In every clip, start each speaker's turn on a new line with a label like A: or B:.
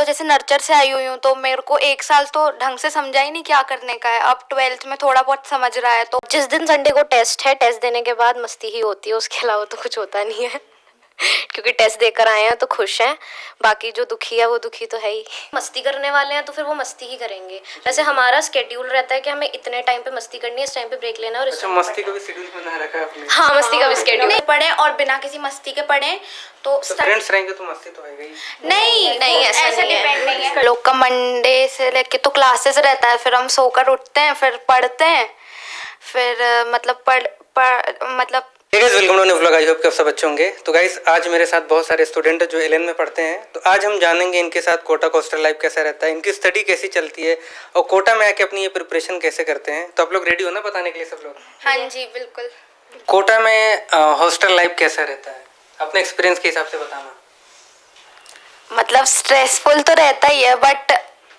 A: जैसे नर्चर से आई हुई हूँ, तो मेरे को 1 साल तो ढंग से समझा ही नहीं क्या करने का है। अब 12th में थोड़ा बहुत समझ रहा है। तो
B: जिस दिन संडे को टेस्ट है, टेस्ट देने के बाद मस्ती ही होती है, उसके अलावा तो कुछ होता नहीं है। क्योंकि टेस्ट देकर आए हैं तो खुश हैं, बाकी जो दुखी है वो दुखी तो है ही। मस्ती करने वाले हैं तो फिर वो मस्ती ही करेंगे। वैसे हमारा स्केड्यूल रहता है कि हमें इतने टाइम पे मस्ती करनी है, इस टाइम पे ब्रेक लेना है और इस टाइम
C: मस्ती का भी शेड्यूल बना रखा है आपने?
B: हाँ, मस्ती का भी स्केड्यूल
A: नहीं पढ़े और बिना किसी मस्ती के पढ़े तो
C: फ्रेंड्स रहेंगे तो मस्ती तो आएगा ही।
A: नहीं
B: ऐसा
A: डिपेंड नहीं है। लोग का मंडे से लेके तो क्लासेस रहता है, फिर हम सोकर उठते हैं, फिर पढ़ते हैं, फिर मतलब
C: welcome to new vlog. I hope कि आप सब अच्छे होंगे। तो गाइस, आज मेरे साथ बहुत सारे स्टूडेंट जो एलएन में पढ़ते हैं, तो आज हम जानेंगे इनके साथ कोटा का हॉस्टल लाइफ कैसा रहता है, इनकी स्टडी कैसी चलती है और कोटा में आके अपनी ये प्रिपरेशन कैसे करते हैं। तो आप लोग रेडी हो ना बताने के लिए सब लोग?
A: हाँ जी बिल्कुल।
C: कोटा में हॉस्टल लाइफ कैसा रहता है, अपने एक्सपीरियंस के हिसाब से बताना।
A: मतलब स्ट्रेसफुल तो रहता ही है, बट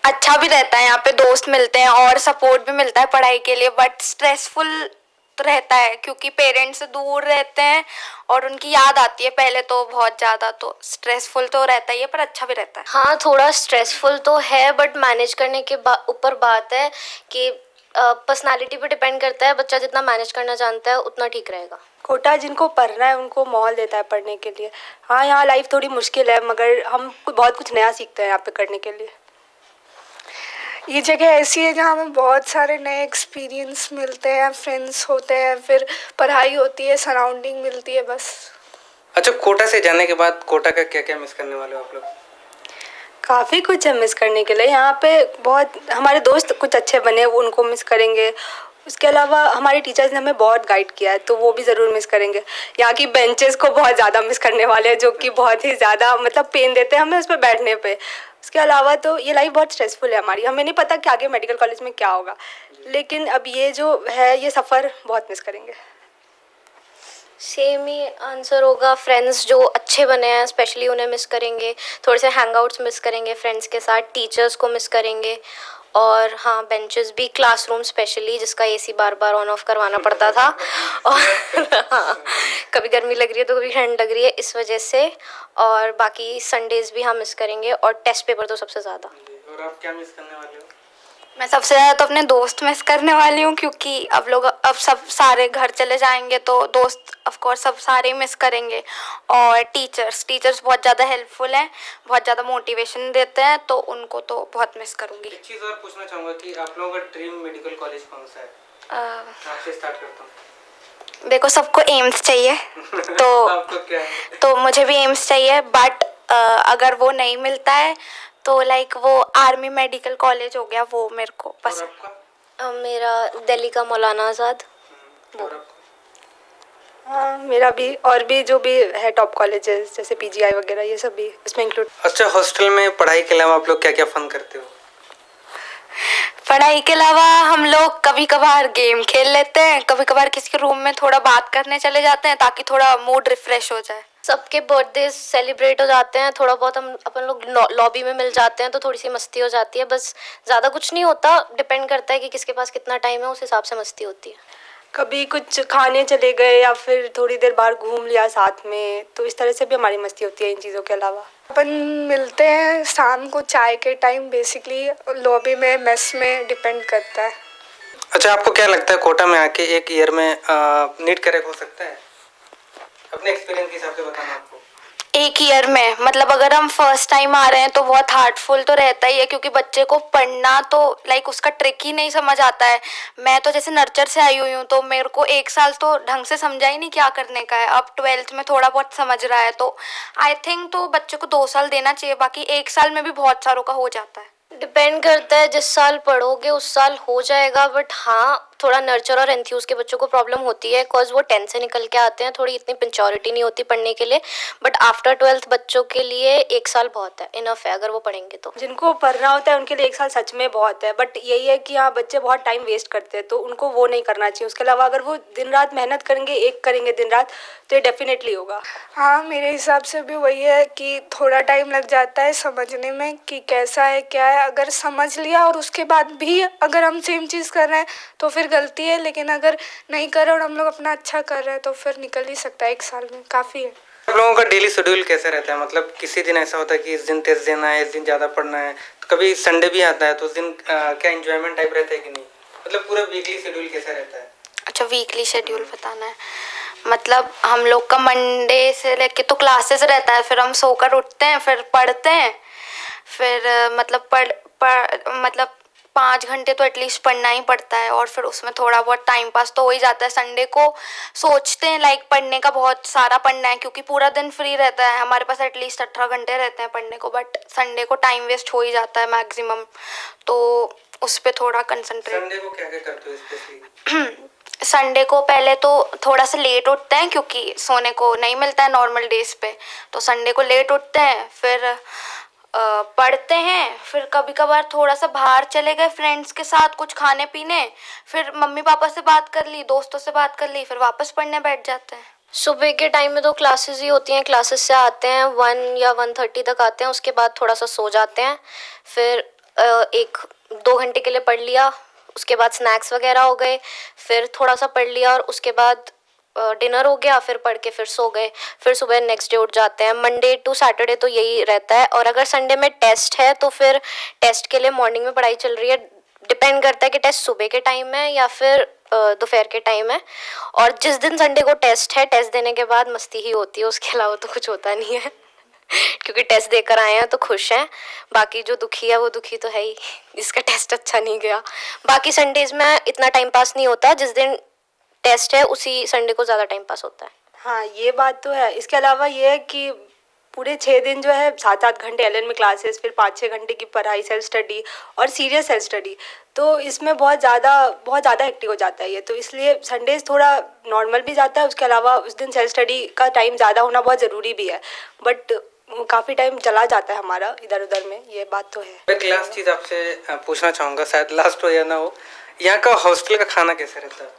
A: अच्छा भी रहता है। यहाँ पे दोस्त मिलते हैं और सपोर्ट भी मिलता है पढ़ाई के लिए, बट स्ट्रेसफुल तो रहता है क्योंकि पेरेंट्स से दूर रहते हैं और उनकी याद आती है पहले तो बहुत ज़्यादा। तो स्ट्रेसफुल तो रहता ही है, पर अच्छा भी रहता है।
B: हाँ, थोड़ा स्ट्रेसफुल तो है, बट मैनेज करने के ऊपर बात है कि पर्सनालिटी पे डिपेंड करता है। बच्चा जितना मैनेज करना जानता है उतना ठीक रहेगा।
D: कोटा जिनको पढ़ना है उनको माहौल देता है पढ़ने के लिए। हाँ, यहाँ लाइफ थोड़ी मुश्किल है, मगर हम बहुत कुछ नया सीखते हैं यहाँ पे करने के लिए।
E: ये जगह ऐसी है जहाँ हमें बहुत सारे नए एक्सपीरियंस मिलते हैं, फ्रेंड्स होते हैं, फिर पढ़ाई होती है, सराउंडिंग मिलती है, बस।
C: अच्छा, कोटा से जाने के बाद कोटा का क्या क्या मिस करने वाले हो आप लोग?
D: काफ़ी कुछ है मिस करने के लिए। यहाँ पे बहुत हमारे दोस्त कुछ अच्छे बने, वो उनको मिस करेंगे। उसके अलावा हमारे टीचर्स ने हमें बहुत गाइड किया है, तो वो भी ज़रूर मिस करेंगे। यहाँ की बेंचेस को बहुत ज़्यादा मिस करने वाले हैं, जो कि बहुत ही ज़्यादा मतलब पेन देते हैं हमें उस पर बैठने पे। उसके अलावा तो ये लाइफ बहुत स्ट्रेसफुल है हमारी। हमें नहीं पता कि आगे मेडिकल कॉलेज में क्या होगा, लेकिन अब ये जो है ये सफ़र बहुत मिस करेंगे।
B: सेम ही आंसर होगा। फ्रेंड्स जो अच्छे बने हैं स्पेशली उन्हें मिस करेंगे, थोड़े से हैंगआउट्स मिस करेंगे फ्रेंड्स के साथ, टीचर्स को मिस करेंगे, और हाँ बेंचेस भी, क्लासरूम स्पेशली जिसका AC bar bar on off करवाना पड़ता था। और हाँ, कभी गर्मी लग रही है तो कभी ठंड लग रही है, इस वजह से। और बाकी संडेज भी हम मिस करेंगे, और टेस्ट पेपर तो सबसे ज़्यादा।
C: और आप क्या मिस करने वाले हो?
A: मैं सबसे ज़्यादा तो अपने दोस्त मिस करने वाली हूँ, क्योंकि अब सब सारे घर चले जाएंगे तो दोस्त ऑफ कोर्स सब सारे मिस करेंगे। और टीचर्स बहुत ज़्यादा हेल्पफुल हैं, बहुत ज़्यादा मोटिवेशन देते हैं, तो उनको तो बहुत मिस करूँगी।
C: एक चीज़ और पूछना चाहूँगा कि आप लोगों का ड्रीम मेडिकल कॉलेज कौन सा है? आपसे स्टार्ट करता हूँ।
A: देखो, सबको एम्स चाहिए तो
C: आपको क्या है?
A: तो मुझे भी एम्स चाहिए, बट अगर वो नहीं मिलता है तो लाइक वो आर्मी मेडिकल कॉलेज हो गया, वो मेरे को
C: और
A: पसंद।
C: आपका?
B: मेरा दिल्ली का मौलाना आज़ाद।
C: और आपका?
D: हाँ, मेरा भी, और भी जो भी है टॉप कॉलेजेस जैसे पीजीआई वगैरह, ये सब भी इसमें इंक्लूड।
C: अच्छा, हॉस्टल में पढ़ाई के अलावा आप लोग क्या क्या फन करते हो?
A: पढ़ाई के अलावा हम लोग कभी कभार गेम खेल लेते हैं, कभी कभार किसी के रूम में थोड़ा बात करने चले जाते हैं ताकि थोड़ा मूड रिफ्रेश हो जाए।
B: सबके बर्थडे सेलिब्रेट हो जाते हैं, थोड़ा बहुत हम अपन लोग लॉबी में मिल जाते हैं तो थोड़ी सी मस्ती हो जाती है, बस ज़्यादा कुछ नहीं होता। डिपेंड करता है कि किसके पास कितना टाइम है, उस हिसाब से मस्ती होती है।
D: कभी कुछ खाने चले गए या फिर थोड़ी देर बाहर घूम लिया साथ में, तो इस तरह से भी हमारी मस्ती होती है इन चीज़ों के अलावा।
E: अपन मिलते हैं शाम को चाय के टाइम, बेसिकली लॉबी में, मेस में, डिपेंड करता है।
C: अच्छा, आपको क्या लगता है कोटा में आके एक ईयर में नीट क्रैक हो सकता है? अपने एक्सपीरियंस के हिसाब से बताना आपको।
A: एक ईयर में मतलब अगर हम फर्स्ट टाइम आ रहे हैं तो बहुत हार्डफुल तो रहता ही है, क्योंकि बच्चे को पढ़ना तो लाइक उसका ट्रिक ही नहीं समझ आता है। मैं तो जैसे नर्चर से आई हुई हूँ, तो मेरे को 1 साल तो ढंग से समझा ही नहीं क्या करने का है। अब 12th में थोड़ा बहुत समझ रहा है, तो आई थिंक तो बच्चे को 2 साल देना चाहिए, बाकी 1 साल में भी बहुत सारों का हो जाता है।
B: डिपेंड करता है, जिस साल पढ़ोगे उस साल हो जाएगा, बट हाँ थोड़ा नर्चर और एंथ्यूज के बच्चों को प्रॉब्लम होती है, बिकॉज वो 10th से निकल के आते हैं, थोड़ी इतनी पिंचोरिटी नहीं होती पढ़ने के लिए। बट आफ्टर 12th बच्चों के लिए 1 साल बहुत है, इनफ है अगर वो पढ़ेंगे तो।
D: जिनको पढ़ना होता है उनके लिए 1 साल सच में बहुत है, बट यही है कि हाँ बच्चे बहुत टाइम वेस्ट करते हैं, तो उनको वो नहीं करना चाहिए। उसके अलावा अगर वो दिन रात मेहनत करेंगे दिन रात, तो ये डेफिनेटली होगा।
E: हाँ, मेरे हिसाब से भी वही है कि थोड़ा टाइम लग जाता है समझने में कि कैसा है क्या है। अगर समझ लिया और उसके बाद भी अगर हम सेम चीज़ कर रहे हैं तो फिर गलती है, लेकिन अगर नहीं कर रहे और हम लोग अपना अच्छा कर रहे हैं तो फिर निकल ही सकता है 1 साल में, काफ़ी है।
C: आप लोगों का डेली शेड्यूल कैसा रहता है? मतलब किसी दिन ऐसा होता है कि इस दिन टेस्ट देना है, इस दिन ज़्यादा पढ़ना है, तो कभी संडे भी आता है, तो उस दिन क्या एंजॉयमेंट टाइप रहता है कि नहीं? मतलब पूरा वीकली शेड्यूल कैसा रहता है?
A: अच्छा, वीकली शेड्यूल बताना है। मतलब हम लोग का मंडे से लेके तो क्लासेस रहता है, फिर हम सोकर उठते हैं, फिर पढ़ते हैं, फिर मतलब 5 घंटे तो एटलीस्ट पढ़ना ही पड़ता है, और फिर उसमें थोड़ा बहुत टाइम पास तो हो ही जाता है। संडे को सोचते हैं लाइक पढ़ने का, बहुत सारा पढ़ना है क्योंकि पूरा दिन फ्री रहता है हमारे पास, एटलीस्ट 18 घंटे रहते हैं पढ़ने को, बट संडे को टाइम वेस्ट हो ही जाता है मैक्सिमम, तो उस पर थोड़ा कंसंट्रेट।
C: संडे को क्या क्या करते हो स्पेशली?
A: संडे को पहले तो थोड़ा सा लेट उठते हैं क्योंकि सोने को नहीं मिलता है नॉर्मल डेज पे, तो संडे को लेट उठते हैं, फिर पढ़ते हैं, फिर कभी कभार थोड़ा सा बाहर चले गए फ्रेंड्स के साथ कुछ खाने पीने, फिर मम्मी पापा से बात कर ली, दोस्तों से बात कर ली, फिर वापस पढ़ने बैठ जाते हैं।
B: सुबह के टाइम में तो क्लासेस ही होती हैं, क्लासेस से आते हैं 1 या 1:30 तक आते हैं, उसके बाद थोड़ा सा सो जाते हैं, फिर 1-2 घंटे के लिए पढ़ लिया, उसके बाद स्नैक्स वगैरह हो गए, फिर थोड़ा सा पढ़ लिया और उसके बाद डिनर हो गया, फिर पढ़ के फिर सो गए, फिर सुबह नेक्स्ट डे उठ जाते हैं। मंडे टू सैटरडे तो यही रहता है, और अगर संडे में टेस्ट है तो फिर टेस्ट के लिए मॉर्निंग में पढ़ाई चल रही है, डिपेंड करता है कि टेस्ट सुबह के टाइम है या फिर दोपहर के टाइम है। और जिस दिन संडे को टेस्ट है, टेस्ट देने के बाद मस्ती ही होती है, उसके अलावा तो कुछ होता नहीं है क्योंकि टेस्ट देकर आए हैं तो खुश हैं, बाकी जो दुखी है वो दुखी तो है ही जिसका टेस्ट अच्छा नहीं गया। बाकी संडेज में इतना टाइम पास नहीं होता, जिस दिन टेस्ट है उसी संडे को ज़्यादा टाइम पास होता है।
D: हाँ, ये बात तो है। इसके अलावा ये है कि पूरे 6 दिन जो है 7-8 घंटे एलएन में क्लासेस, फिर 5-6 घंटे की पढ़ाई, सेल्फ स्टडी और सीरियस सेल्फ स्टडी, तो इसमें बहुत ज़्यादा हेक्टिक हो जाता है ये, तो इसलिए संडेज थोड़ा नॉर्मल भी जाता है। उसके अलावा उस दिन सेल्फ स्टडी का टाइम ज़्यादा होना बहुत ज़रूरी भी है, बट काफ़ी टाइम चला जाता है हमारा इधर उधर में, ये बात तो है।
C: एक लास्ट चीज़ आपसे पूछना चाहूँगा, शायद लास्ट हो या ना हो, यहाँ का हॉस्टल का खाना कैसा रहता है?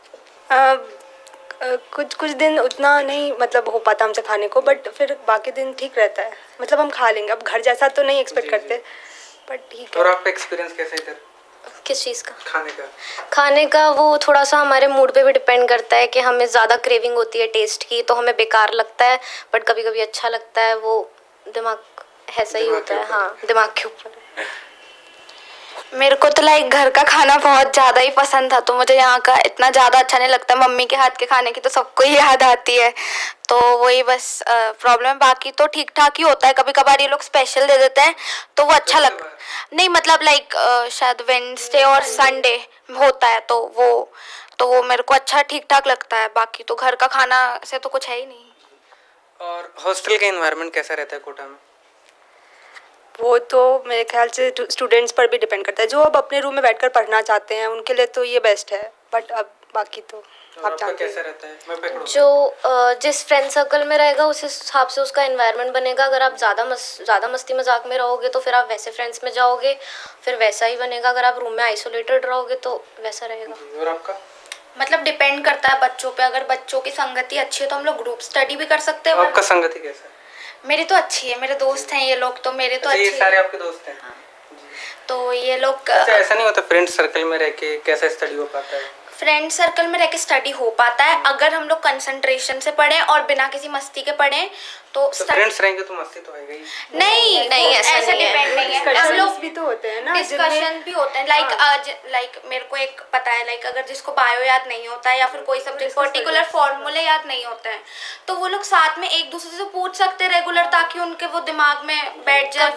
D: कुछ दिन उतना नहीं मतलब हो पाता हमसे खाने को, बट फिर बाकी दिन ठीक रहता है, मतलब हम खा लेंगे। अब घर जैसा तो नहीं एक्सपेक्ट करते, बट ठीक है।
C: और आपका एक्सपीरियंस कैसा है इधर
B: किस चीज़ का?
C: खाने का
B: वो थोड़ा सा हमारे मूड पे भी डिपेंड करता है कि हमें ज़्यादा क्रेविंग होती है टेस्ट की तो हमें बेकार लगता है, बट कभी कभी अच्छा लगता है, वो दिमाग ऐसा ही होता है। हाँ, दिमाग के ऊपर।
A: मेरे को तो लाइक घर का खाना बहुत ज़्यादा ही पसंद था, तो मुझे यहाँ का इतना ज़्यादा अच्छा नहीं लगता। मम्मी के हाथ के खाने की तो सबको ही याद आती है, तो वही बस प्रॉब्लम। बाकी तो ठीक ठाक ही होता है, कभी कभार ये लोग स्पेशल दे देते हैं तो वो अच्छा लग नहीं, मतलब लाइक शायद वेडनेसडे और संडे होता है, तो वो मेरे को अच्छा ठीक ठाक लगता है। बाकी तो घर का खाना से तो कुछ है ही नहीं।
C: और हॉस्टल का एनवायरनमेंट कैसा रहता है कोटा में?
D: वो तो मेरे ख्याल से स्टूडेंट्स पर भी डिपेंड करता है, जो अब अपने रूम में बैठकर पढ़ना चाहते हैं उनके लिए तो ये बेस्ट है, बट अब बाकी तो आप जानते
C: कैसा रहता है? मैं पकड़ूं।
B: जो जिस फ्रेंड सर्कल में रहेगा उस हिसाब से उसका एनवायरनमेंट बनेगा। अगर आप ज़्यादा मस्ती मजाक में रहोगे तो फिर आप वैसे फ्रेंड्स में जाओगे, फिर वैसा ही बनेगा। अगर आप रूम में आइसोलेटेड रहोगे तो वैसा रहेगा।
C: और आपका?
A: मतलब डिपेंड करता है बच्चों पे, अगर बच्चों की संगति अच्छी है तो हम लोग ग्रुप स्टडी भी कर सकते हैं।
C: आपका संगति कैसा है?
A: मेरी तो अच्छी है, मेरे दोस्त हैं ये लोग, तो मेरे तो
C: अच्छा, ये
A: अच्छी
C: सारे
A: है।
C: आपके दोस्त हैं?
A: तो ये लोग
C: अच्छा, ऐसा नहीं होता फ्रेंड सर्कल में रह के कैसा स्टडी हो पाता है?
A: फ्रेंड सर्कल में रह के स्टडी हो पाता है अगर हम लोग कंसंट्रेशन से पढ़ें और बिना किसी मस्ती के पढ़ें तो
C: फ्रेंड्स रहेंगे तो मस्ती तो आएगा ही।
B: नहीं, ऐसा
A: डिपेंड नहीं है। हम
D: डिस्कशंस
A: लोग
D: भी तो होते हैं ना,
A: डिस्कशन भी होते हैं, लाइक आज लाइक मेरे को एक पता है, लाइक अगर जिसको बायो याद नहीं होता है या फिर कोई सब्जेक्ट पर्टिकुलर फॉर्मूले याद नहीं होते हैं तो वो लोग साथ में एक दूसरे से पूछ सकते हैं रेगुलर, ताकि उनके वो दिमाग में बैठ जाए।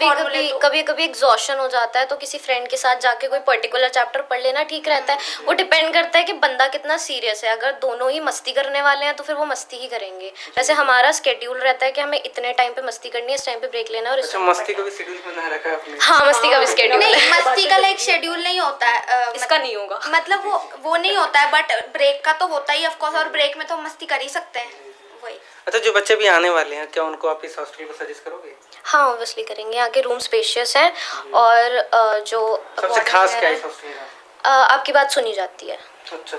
B: कभी एग्जॉशन हो जाता है तो किसी फ्रेंड के साथ जाके कोई पर्टिकुलर चैप्टर पढ़ लेना ठीक रहता है। वो डिपेंड करता है कि बंदा कितना सीरियस है। अगर दोनों ही मस्ती करने वाले हैं तो फिर वो मस्ती ही करेंगे। वैसे हमारा स्केड्यूल रहता है कि हमें इतने टाइम पे मस्ती करनी है, इस टाइम पे ब्रेक लेना है और
C: अच्छा, मस्ती का भी शेड्यूल बना रखा है आपने?
B: हाँ, मस्ती का भी स्केड्यूल
A: नहीं, मस्ती का लाइक शेड्यूल नहीं होता है,
B: इसका नहीं होगा।
A: मतलब वो नहीं होता है, बट ब्रेक का तो होता ही ऑफ कोर्स, और ब्रेक में तो मस्ती कर ही सकते हैं वही।
C: अच्छा, जो बच्चे भी आने वाले हैं क्या उनको आप इस हॉस्टल को सजेस्ट करोगे?
B: हाँ, ऑब्वियसली करेंगे। यहाँ के रूम स्पेशियस हैं और जो
C: सबसे खास क्या है इस हॉस्टल का?
B: आपकी बात सुनी जाती है।
C: अच्छा।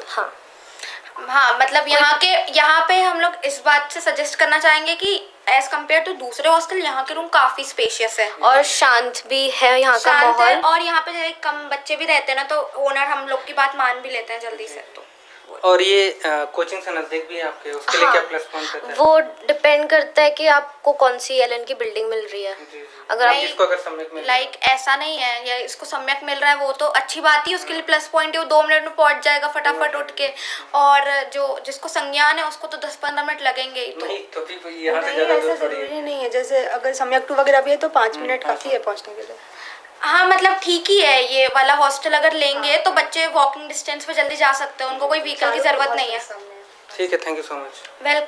A: हाँ, मतलब यहाँ पे हम लोग इस बात से सजेस्ट करना चाहेंगे कि एज कम्पेयर टू दूसरे हॉस्टल यहाँ के रूम काफी स्पेशियस है
B: और शांत भी है यहाँ का
A: शांत है,
B: माहौल।
A: और यहाँ पे कम बच्चे भी रहते हैं ना, तो ओनर हम लोग की बात मान भी लेते हैं जल्दी से। तो
C: और ये कोचिंग से नज़दीक भी है आपके, उसके लिए क्या प्लस पॉइंट रहता है?
B: वो डिपेंड करता है कि आपको कौन सी एलएन की बिल्डिंग मिल रही है।
C: जी, जी।
B: अगर आप
C: जिसको अगर सम्यक मिल
A: लाइक ऐसा नहीं है, या इसको सम्यक मिल रहा है वो तो अच्छी बात ही, उसके लिए प्लस पॉइंट है, वो 2 मिनट में पहुंच जाएगा फटाफट उठ के। और जो जिसको संज्ञान है उसको तो 10-15 मिनट लगेंगे ही। तो
C: नहीं तो फिर यहाँ से
D: नहीं,
C: ज़्यादा
D: ऐसा
C: दूर थोड़ी है।
D: ज़रूरी नहीं है। जैसे अगर सम्यक 2 वगैरह भी है तो 5 मिनट काफ़ी है पहुँचने के लिए।
A: हाँ मतलब ठीक ही है, ये वाला हॉस्टल अगर लेंगे तो बच्चे वॉकिंग डिस्टेंस पे जल्दी जा सकते हैं, उनको कोई व्हीकल की ज़रूरत नहीं है।
C: ठीक है, thank you so much.
A: Welcome.